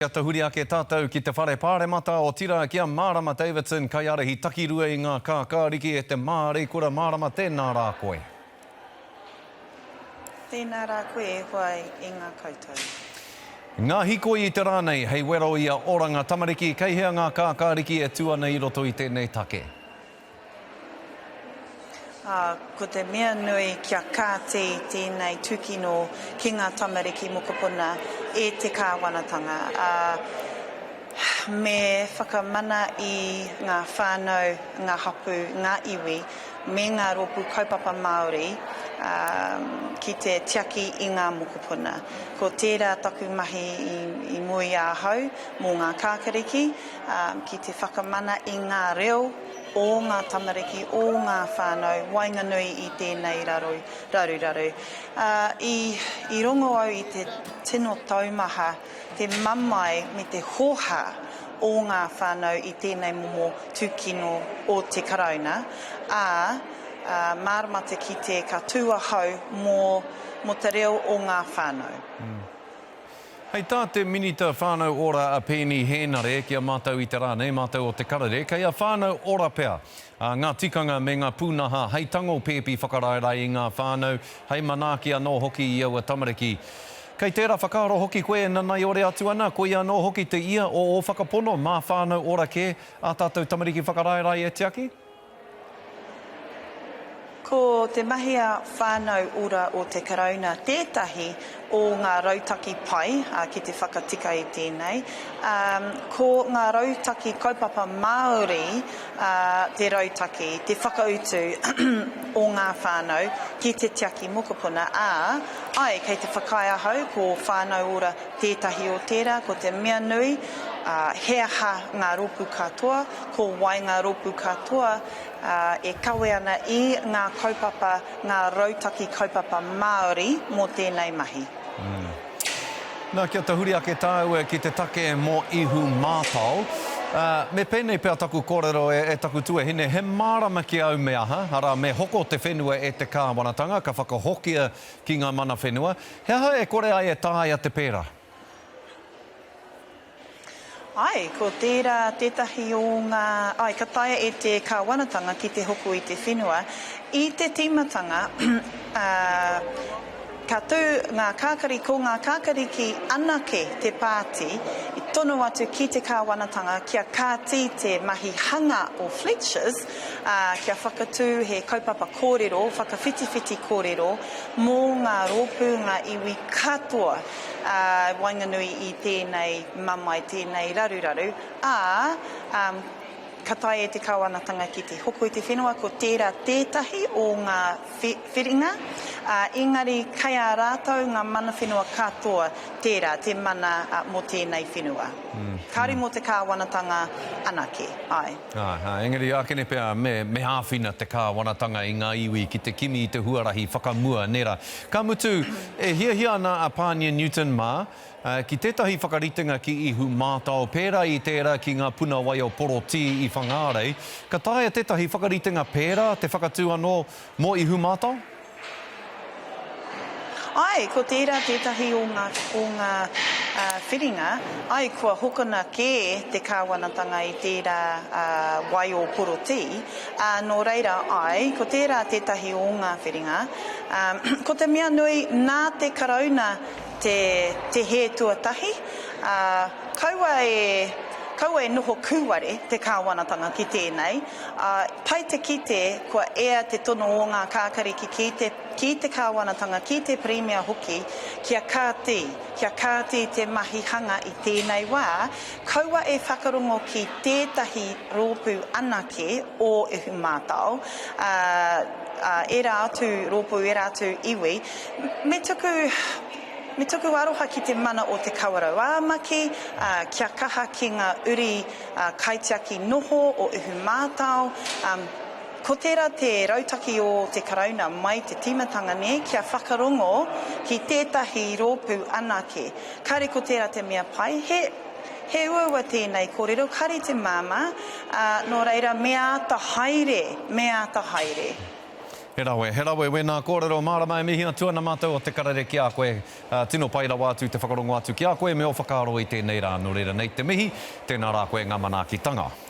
Kia tahuri ake tātou ki te whare pāremata o tira kia Mārama Davidson kai arahi takirua i ngā kākāriki e te Māreikura Mārama tēnā rā koe. Tēnā rā koe hoai i ngā koutou. Ngā hikoi i te rānei, hei wero ia oranga tamariki, kei hea ngā kākāriki e tua nei roto i tēnei take. Ko te mea nui kia kāti tēnei tukino ki ngā tamariki mokopuna e te kāwanatanga. Me whakamana i ngā whānau, ngā hapu, ngā iwi, me ngā rōpu kaupapa Māori ki te tiaki i ngā mokopuna. Ko tērā taku mahi i mui āhau mō ngā kākariki, ki te whakamana i ngā reo, o ngā tamariki, o ngā whānau, wainganui i tēnei raru. I rongo au i te tino taumaha, te mamai me te hoha o ngā whānau i tēnei momo tūkino o te karauna, māramata ki te katuahau mō te reo o ngā whānau. Hei tā te minita whānau ora a pēni hēnare kia mātou i te rānei, mātou o te karare, kei a whānau ora pea. Ngā tikanga me ngā pūnaha, hei tango pēpi whakarairai i ngā whānau, hei manākia no hoki i aua tamariki. Kei tērā whakaaro hoki koe nanai ore atu ana, koe ia no hoki te ia o whakapono, mā whānau ora ke a tātou tamariki whakarairai e te aki? Ko te mahia whānau ora o te karauna, tētahi o ngā rautaki pai, ki te whakatika i tēnei. Ko ngā rautaki kaupapa Māori, te rautaki, te whakautu o ngā whānau, ki te tiaki mokopuna, kei te whakaiahau, ko whānau ora tētahi o tērā, ko te mea nui, heaha ngā rōpu katoa, ko wai ngā rōpu katoa, e kawe ana i ngā kaupapa, ngā rautaki kaupapa Māori mō tēnei mahi. Nā kia tahuri ake tāua ki te take mō ihu mātau. Me pēnei pēr taku kōrero e taku tuahine, he mārama ki au me aha, hara me hoko te whenua e te kāwanatanga, ka whakahokia ki ngā mana whenua. He aha e kore ai e tāia te pēra? Ko tētahi o ngā... ka taia e te kāwanatanga ki te hoko i te whenua. I te tīmatanga, ka tū ngā kākari, ko ngā kākariki anake te pāti, i tono atu ki te kāwanatanga, kia kāti te mahi hanga o Fletchers, kia whakatū he kaupapa kōrero, whakawhitiwhiti kōrero, mō ngā rōpū, ngā iwi katoa, wainganui i tēnei mamai, tēnei raruraru, ka tae e te kāwanatanga ki te hoko i te whenua, ko tētahi o ngā whiringa, engari kai a rātou ngā mana whenua katoa te mana mō tēnei whenua. Kāri mō te kāwanatanga anake, Engari ākene pēr me āwhina te kāwanatanga i ngā iwi ki te kimi i te huarahi whakamua nera. Ka mutu, e hia ana a Pānia Newton mā, ki tētahi whakaritenga ki ihu mātau, pērā i tērā ki ngā puna wai o Poroti i Whangārei. Ka taia tētahi whakaritenga pērā te whakatū anō mō ihu mātau? Ko tētahi o ngā whiringa, kua hokona ke te kāwanatanga i tērā wai o Poroti. Nō reira, ko tētahi o ngā whiringa. Ko te mea nui nā te karauna te he tuatahi, kaua e noho kūware te kāwanatanga ki tēnei, pai te kite kua ea te tono o ngā kākariki ki te kāwanatanga, ki te premia hoki, kia kāti te mahi hanga i tēnei wā, kaua e whakarongo ki tētahi rōpū anake o ihu mātau, era atu rōpū, era atu iwi, me tuku aroha ki te mana o te kawarau āmaki, kia kaha ki ngā uri kaitiaki noho o ihu mātau. Ko tērā te rautaki o te karauna mai te tīmatanga ne, kia whakarongo ki tētahi rōpū anake. Kāre ko tērā te mea pai, he ua tēnei kōrero, kari te māma, nō reira mea ata haere. He rawe, wena kōrero mārama e mihi atua na mātou o te karere ki a koe. Tino paira wātu te whakarongo atu ki a koe me o whakaaro i tēnei rā no reira nei te mihi. Tēnā rā koe ngā manaakitanga.